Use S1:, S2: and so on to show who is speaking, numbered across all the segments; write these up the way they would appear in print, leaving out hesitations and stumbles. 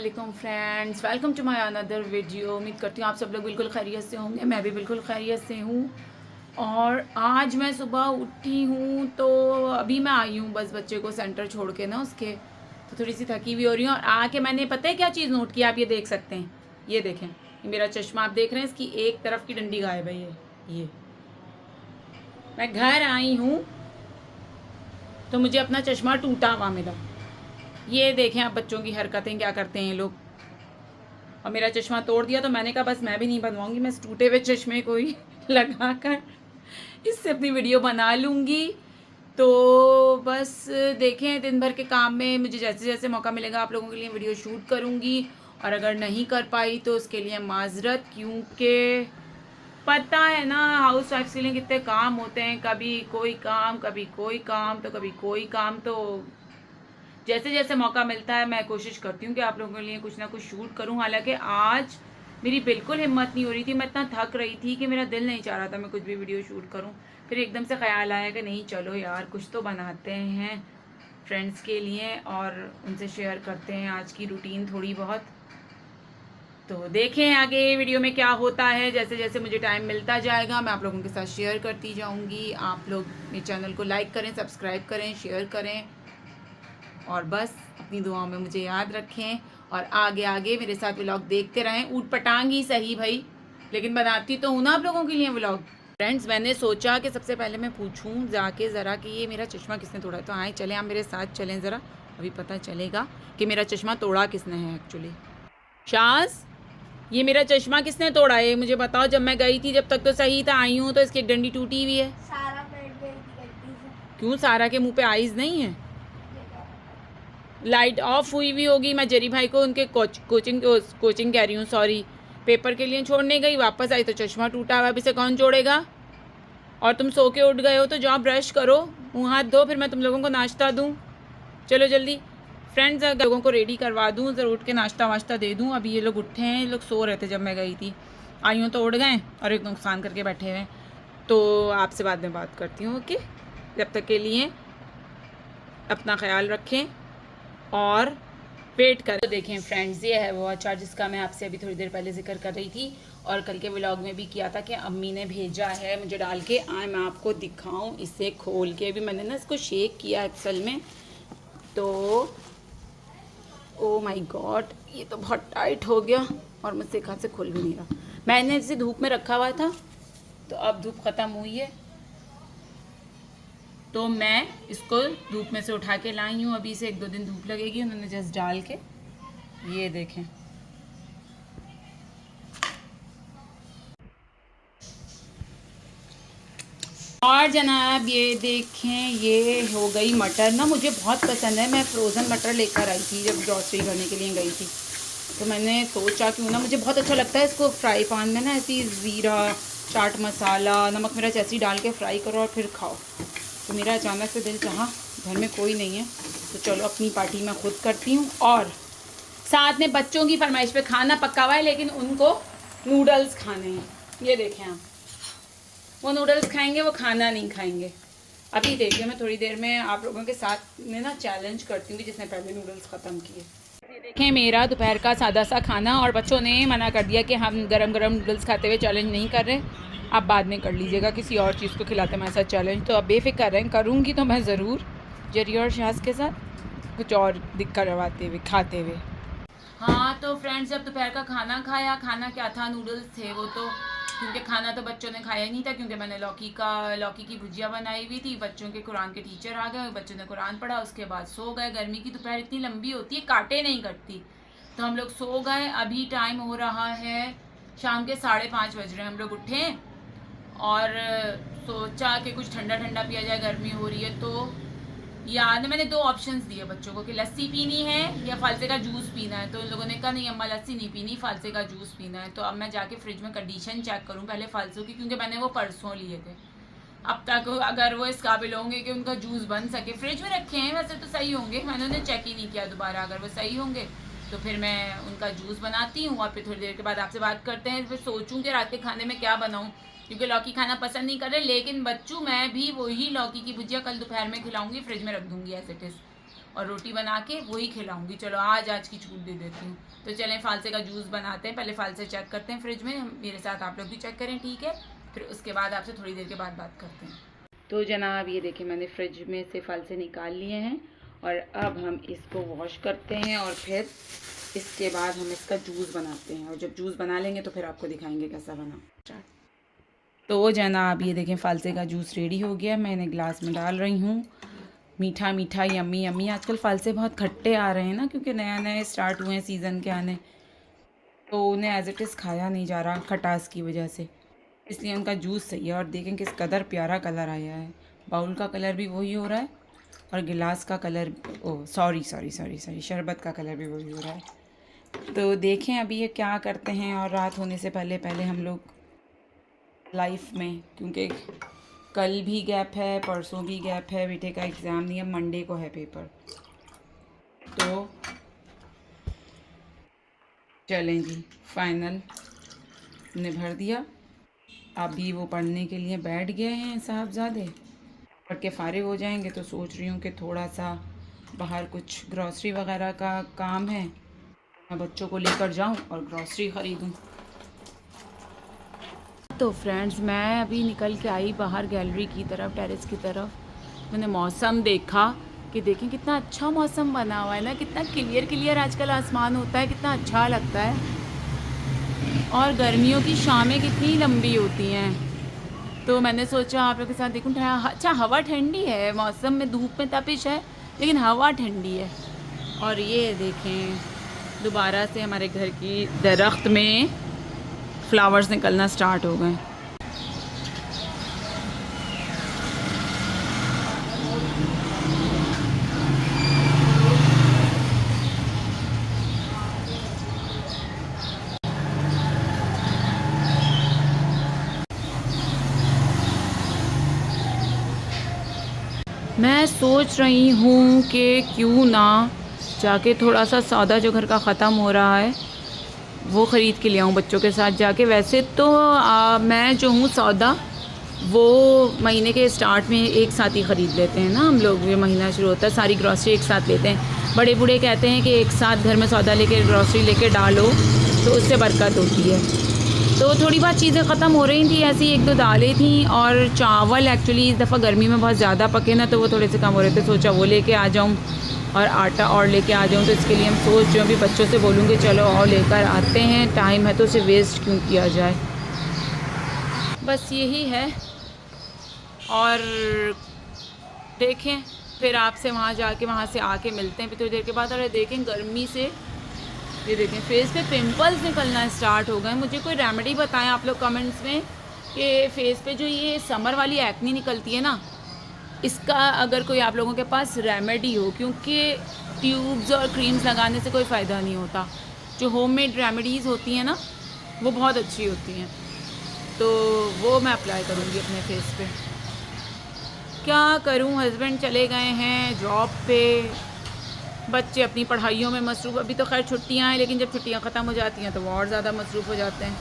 S1: वालेकुम friends, welcome to my another video. उम्मीद करती हूँ आप सब लोग बिल्कुल खैरियत से होंगे। मैं भी बिल्कुल खैरियत से हूँ। और आज मैं सुबह उठी हूँ तो अभी मैं आई हूँ बस बच्चे को सेंटर छोड़ के ना उसके, तो थोड़ी सी थकी हुई हो रही हूँ। और आके मैंने पता है क्या चीज़ नोट किया, आप ये देख सकते हैं, ये देखें, ये मेरा चश्मा आप देख रहे हैं, इसकी एक तरफ की डंडी गायब है। ये मैं घर आई हूँ तो मुझे अपना चश्मा टूटा हुआ मिला। ये देखें आप बच्चों की हरकतें क्या करते हैं ये लोग। और मेरा चश्मा तोड़ दिया तो मैंने कहा बस मैं भी नहीं बनवाऊंगी, मैं इस टूटे हुए चश्मे को ही लगा कर इससे अपनी वीडियो बना लूँगी। तो बस देखें, दिन भर के काम में मुझे जैसे जैसे मौका मिलेगा आप लोगों के लिए वीडियो शूट करूँगी। और अगर नहीं कर पाई तो उसके लिए माजरत, क्योंकि पता है ना हाउस वाइफ के लिए कितने काम होते हैं, कभी कोई काम, कभी कोई काम, तो कभी कोई काम। तो जैसे जैसे मौका मिलता है मैं कोशिश करती हूँ कि आप लोगों के लिए कुछ ना कुछ शूट करूँ। हालांकि आज मेरी बिल्कुल हिम्मत नहीं हो रही थी, मैं इतना थक रही थी कि मेरा दिल नहीं चाह रहा था मैं कुछ भी वीडियो शूट करूँ। फिर एकदम से ख्याल आया कि नहीं चलो यार कुछ तो बनाते हैं फ्रेंड्स के लिए और उनसे शेयर करते हैं आज की रूटीन थोड़ी बहुत। तो देखें आगे वीडियो में क्या होता है, जैसे जैसे मुझे टाइम मिलता जाएगा मैं आप लोगों के साथ शेयर करती जाऊंगी। आप लोग मेरे चैनल को लाइक करें, सब्सक्राइब करें, शेयर करें और बस अपनी दुआओं में मुझे याद रखें। और आगे आगे मेरे साथ व्लॉग देखते रहें, ऊट पटांगी सही भाई, लेकिन बनाती तो हूँ ना आप लोगों के लिए व्लॉग। फ्रेंड्स मैंने सोचा कि सबसे पहले मैं पूछूं जाके ज़रा कि ये मेरा चश्मा किसने तोड़ा। तो आए चलें आप मेरे साथ चलें ज़रा, अभी पता चलेगा कि मेरा चश्मा तोड़ा किसने है एक्चुअली। शाज, ये मेरा चश्मा किसने तोड़ा है मुझे बताओ। जब मैं गई थी जब तक तो सही था, आई हूँ तो इसकी एक डंडी टूटी हुई है।
S2: सारा बैठ गई थी गलती से।
S1: क्यों, सारा के मुंह पे आईज नहीं है? लाइट ऑफ हुई हुई होगी। मैं जरी भाई को उनके कोचिंग कह रही हूँ, सॉरी, पेपर के लिए छोड़ने गई, वापस आई तो चश्मा टूटा हुआ। अभी से कौन जोड़ेगा? और तुम सो के उठ गए हो तो जाओ ब्रश करो, मुँह हाथ धो, फिर मैं तुम लोगों को नाश्ता दूँ। चलो जल्दी फ्रेंड्स, लोगों को रेडी करवा दूँ, ज़रा उठ के नाश्ता वाश्ता दे दूँ। अभी ये लोग उठे हैं, ये लोग सो रहे थे जब मैं गई थी, आई हूँ तो उठ गए और एक नुकसान करके बैठे हुए। तो आपसे बाद में बात करती हूँ, ओके। जब तक के लिए अपना ख्याल रखें और वेट करें। तो देखें फ्रेंड्स, ये है वो अचार जिसका मैं आपसे अभी थोड़ी देर पहले जिक्र कर रही थी और कल के व्लॉग में भी किया था कि अम्मी ने भेजा है मुझे डाल के। आए मैं आपको दिखाऊं इसे खोल के। अभी मैंने ना इसको शेक किया एक्सल में, तो ओ माय गॉड ये तो बहुत टाइट हो गया और मुझसे हाथ से खुल भी नहीं रहा। मैंने इसे धूप में रखा हुआ था तो अब धूप ख़त्म हुई है तो मैं इसको धूप में से उठा के लाई हूँ। अभी से 1-2 दिन धूप लगेगी, उन्होंने जस्ट डाल के। ये देखें, और जनाब ये देखें, ये हो गई मटर ना, मुझे बहुत पसंद है। मैं फ्रोज़न मटर लेकर आई थी जब ग्रॉसरी करने के लिए गई थी, तो मैंने सोचा क्यों ना, मुझे बहुत अच्छा लगता है इसको फ्राई पैन में ना ऐसी ज़ीरा, चाट मसाला, नमक मिर्च ऐसी डाल के फ्राई करो और फिर खाओ। तो मेरा अचानक से दिल चाहा, घर में कोई नहीं है तो चलो अपनी पार्टी मैं खुद करती हूँ। और साथ में बच्चों की फरमाइश पे खाना पका हुआ है, लेकिन उनको नूडल्स खाने हैं। ये देखें आप, वो नूडल्स खाएंगे, वो खाना नहीं खाएंगे। अभी देखिए मैं थोड़ी देर में आप लोगों के साथ में ना चैलेंज करती हूँ कि जिसने पहले नूडल्स ख़त्म किए। ये देखें मेरा दोपहर का सादा सा खाना, और बच्चों ने मना कर दिया कि हम गरम गरम नूडल्स खाते हुए चैलेंज नहीं कर रहे, आप बाद में कर लीजिएगा किसी और चीज़ को खिलाते मैं ऐसा चैलेंज। तो अब बेफिक्र रहें, करूँगी तो मैं ज़रूर जरी और शाज के साथ कुछ और दिक्कत करवाते हुए खाते हुए। हाँ तो फ्रेंड्स, जब दोपहर का खाना खाया, खाना क्या था, नूडल्स थे वो तो, क्योंकि खाना तो बच्चों ने खाया ही नहीं था, क्योंकि मैंने लौकी की भुजिया बनाई हुई थी। बच्चों के कुरान के टीचर आ गए, बच्चों ने कुरान पढ़ा, उसके बाद सो गए। गर्मी की दोपहर इतनी लंबी होती है, काटे नहीं कटती, तो हम लोग सो गए। अभी टाइम हो रहा है शाम के 5:30 बज रहे हैं। हम लोग उठे और सोचा कि कुछ ठंडा ठंडा पिया जाए, गर्मी हो रही है। तो यार मैंने 2 ऑप्शंस दिए बच्चों को कि लस्सी पीनी है या फालसे का जूस पीना है। तो उन लोगों ने कहा नहीं अम्मा लस्सी नहीं पीनी, फालसे का जूस पीना है। तो अब मैं जाके फ्रिज में कंडीशन चेक करूं पहले फालसों की, क्योंकि मैंने वो परसों लिए थे। अब तक अगर वो इस काबिल होंगे कि उनका जूस बन सके, फ्रिज में रखे हैं वैसे तो सही होंगे, मैंने उन्हें चेक ही नहीं किया दोबारा। अगर वो सही होंगे तो फिर मैं उनका जूस बनाती हूँ और फिर थोड़ी देर के बाद आपसे बात करते हैं। फिर सोचूं कि रात के खाने में क्या बनाऊँ, क्योंकि लौकी खाना पसंद नहीं कर रहे, लेकिन बच्चों मैं भी वही लौकी की भुजिया कल दोपहर में खिलाऊंगी, फ्रिज में रख दूंगी एज इट इज़। और रोटी बना के वही खिलाऊंगी। चलो आज की छूट दे देती हूँ। तो चलें फालसे का जूस बनाते हैं। पहले फालसे चेक करते हैं फ्रिज में, मेरे साथ आप लोग भी चेक करें, ठीक है? फिर उसके बाद आपसे थोड़ी देर के बाद बात करते हैं। तो जनाब ये देखिए मैंने फ्रिज में से फल से निकाल लिए हैं और अब हम इसको वॉश करते हैं और फिर इसके बाद हम इसका जूस बनाते हैं। और जब जूस बना लेंगे तो फिर आपको दिखाएंगे कैसा बना। तो जनाब ये देखें फालसे का जूस रेडी हो गया, मैं इन्हें ग्लास में डाल रही हूँ। मीठा मीठा यम्मी यम्मी। आजकल फालसे बहुत खट्टे आ रहे हैं ना, क्योंकि नया नया स्टार्ट हुए हैं सीज़न के आने, तो उन्हें एज इट इज़ खाया नहीं जा रहा खटास की वजह से, इसलिए उनका जूस सही है। और देखें किस कदर प्यारा कलर आया है। बाउल का कलर भी वही हो रहा है और गिलास का कलर, ओ सॉरी शरबत का कलर भी वही हो रहा है। तो देखें अभी ये क्या करते हैं। और रात होने से पहले पहले हम लोग लाइफ में, क्योंकि कल भी गैप है, परसों भी गैप है, बेटे का एग्ज़ाम नहीं है, मंडे को है पेपर। तो चलें जी, फाइनल ने भर दिया। अभी वो पढ़ने के लिए बैठ गए हैं साहबज़ादे, पढ़ के फ़ारिग हो जाएंगे तो सोच रही हूँ कि थोड़ा सा बाहर कुछ ग्रॉसरी वगैरह का काम है, मैं बच्चों को लेकर जाऊँ और ग्रॉसरी ख़रीदूँ। तो फ्रेंड्स मैं अभी निकल के आई बाहर गैलरी की तरफ, टेरेस की तरफ। मैंने मौसम देखा कि देखें कितना अच्छा मौसम बना हुआ है ना, कितना क्लियर आजकल आसमान होता है, कितना अच्छा लगता है। और गर्मियों की शामें कितनी लंबी होती हैं, तो मैंने सोचा आप लोग के साथ देखूं। अच्छा हवा ठंडी है, मौसम में धूप में तपिश है लेकिन हवा ठंडी है। और ये देखें दोबारा से हमारे घर की दरख्त में फ्लावर्स निकलना स्टार्ट हो गए। मैं सोच रही हूँ कि क्यों ना जाके थोड़ा सा सौदा जो घर का ख़त्म हो रहा है वो ख़रीद के ले आऊँ बच्चों के साथ जाके। वैसे तो मैं जो हूँ सौदा वो महीने के स्टार्ट में एक साथ ही ख़रीद लेते हैं ना हम लोग। ये महीना शुरू होता है सारी ग्रॉसरी एक साथ लेते हैं। बड़े बूढ़े कहते हैं कि एक साथ घर में सौदा लेके ग्रॉसरी लेके डालो तो उससे बरकत होती है। तो थोड़ी बहुत चीज़ें ख़त्म हो रही थी, ऐसी एक दो दालें थी और चावल एक्चुअली इस दफ़ा गर्मी में बहुत ज़्यादा पके ना, तो वो थोड़े से कम हो रहे थे। सोचा वो लेके आ जाऊँ और आटा और लेके आ जाऊँ। तो इसके लिए हम सोच रहे हैं अभी बच्चों से बोलूँगी चलो और लेकर आते हैं, टाइम है तो उसे वेस्ट क्यों किया जाए। बस यही है। और देखें फिर आपसे वहाँ जाके वहाँ से आके मिलते हैं फिर थोड़ी देर के बाद। और देखें गर्मी से ये देखें फेस पे पिंपल्स निकलना स्टार्ट हो गए। मुझे कोई रेमेडी बताएं आप लोग कमेंट्स में कि फेस पे जो ये समर वाली एक्नी निकलती है ना, इसका अगर कोई आप लोगों के पास रेमेडी हो, क्योंकि ट्यूब्स और क्रीम्स लगाने से कोई फ़ायदा नहीं होता। जो होममेड रेमेडीज़ होती हैं ना वो बहुत अच्छी होती हैं, तो वो मैं अप्लाई करूँगी अपने फेस पे। क्या करूँ, हस्बैंड चले गए हैं जॉब पे, बच्चे अपनी पढ़ाइयों में मसरूफ़। अभी तो खैर छुट्टियां हैं, लेकिन जब छुट्टियां ख़त्म हो जाती हैं तो वो और ज़्यादा मसरूफ़ हो जाते हैं।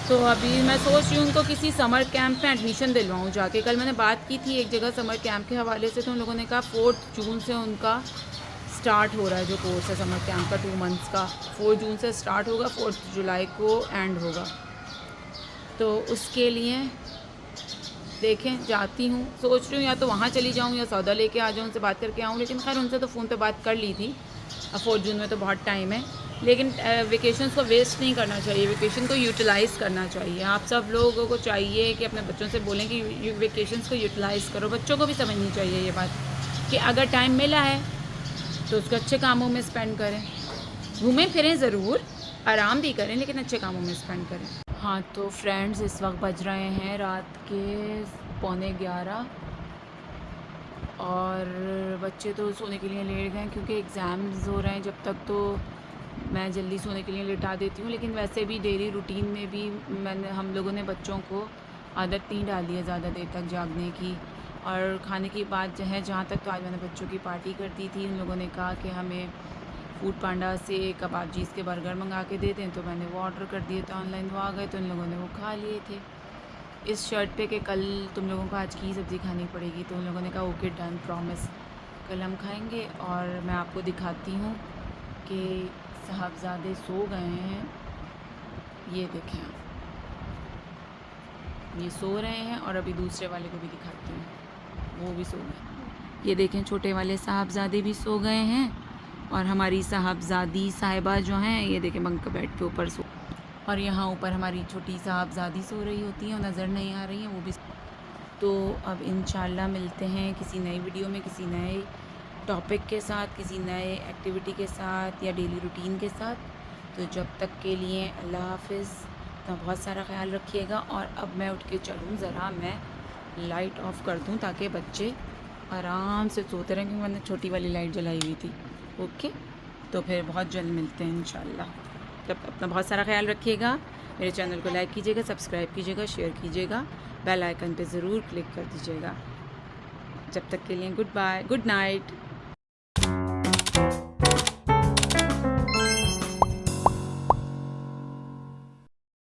S1: तो अभी मैं सोच रही हूँ उनको किसी समर कैंप में एडमिशन दिलवाऊँ जाके। कल मैंने बात की थी एक जगह समर कैंप के हवाले से, तो उन लोगों ने कहा 4 जून से उनका स्टार्ट हो रहा है जो कोर्स है समर कैंप का 2 मंथ्स का। 4 जून से स्टार्ट होगा, 4 जुलाई को एंड होगा। तो उसके लिए देखें जाती हूँ, सोच रही हूँ या तो वहाँ चली जाऊँ या सौदा लेके आ जाऊँ, उनसे बात करके आऊँ। लेकिन खैर उनसे तो फ़ोन पे बात कर ली थी। अब 4 जून में तो बहुत टाइम है, लेकिन वेकेशंस को वेस्ट नहीं करना चाहिए, वेकेशन को यूटिलाइज़ करना चाहिए। आप सब लोगों को चाहिए कि अपने बच्चों से बोलें कि वेकेशंस को यूटिलाइज़ करो। बच्चों को भी समझनी चाहिए ये बात कि अगर टाइम मिला है तो उसको अच्छे कामों में स्पेंड करें। घूमें फिरें ज़रूर, आराम भी करें, लेकिन अच्छे कामों में स्पेंड करें। हाँ तो फ्रेंड्स इस वक्त बज रहे हैं रात के 11:15 और बच्चे तो सोने के लिए लेट गए क्योंकि एग्ज़ाम्स हो रहे हैं। जब तक तो मैं जल्दी सोने के लिए लेटा देती हूँ, लेकिन वैसे भी डेली रूटीन में भी हम लोगों ने बच्चों को आदत नहीं डाली है ज़्यादा देर तक जागने की। और खाने की बात जो है, जहाँ तक तो आज मैंने बच्चों की पार्टी कर दी थी। उन लोगों ने कहा कि हमें फूड पांडा से कबाब चीज़ के बर्गर मंगा के दे दें, तो मैंने वो ऑर्डर कर दिए, तो ऑनलाइन वो आ गए, तो इन लोगों ने वो खा लिए थे इस शर्ट पे कि कल तुम लोगों को आज की सब्ज़ी खानी पड़ेगी। तो उन लोगों ने कहा ओके डन, प्रॉमिस। कल हम खाएंगे। और मैं आपको दिखाती हूँ कि साहबजादे सो गए हैं। ये देखें आप, ये सो रहे हैं। और अभी दूसरे वाले को भी दिखाती हूँ, वो भी सो गए। ये देखें, छोटे वाले साहबजादे भी सो गए हैं। और हमारी साहबजादी साहिबा जो हैं, ये देखें बंक बेड के ऊपर सो। और यहाँ ऊपर हमारी छोटी साहबजादी सो रही होती हैं, नज़र नहीं आ रही हैं वो भी। तो अब इंशाल्लाह मिलते हैं किसी नई वीडियो में, किसी नए टॉपिक के साथ, किसी नए एक्टिविटी के साथ या डेली रूटीन के साथ। तो जब तक के लिए अल्लाह हाफिज़। तो बहुत सारा ख्याल रखिएगा। और अब मैं उठ के चलूँ, ज़रा मैं लाइट ऑफ़ कर दूँ ताकि बच्चे आराम से सोते रहें, क्योंकि मैंने छोटी वाली लाइट जलाई हुई थी। ओके, तो फिर बहुत जल्द मिलते हैं इंशाल्लाह। तब अपना बहुत सारा ख्याल रखिएगा। मेरे चैनल को लाइक कीजिएगा, सब्सक्राइब कीजिएगा, शेयर कीजिएगा, बेल आइकन पे ज़रूर क्लिक कर दीजिएगा। जब तक के लिए गुड बाय, गुड नाइट।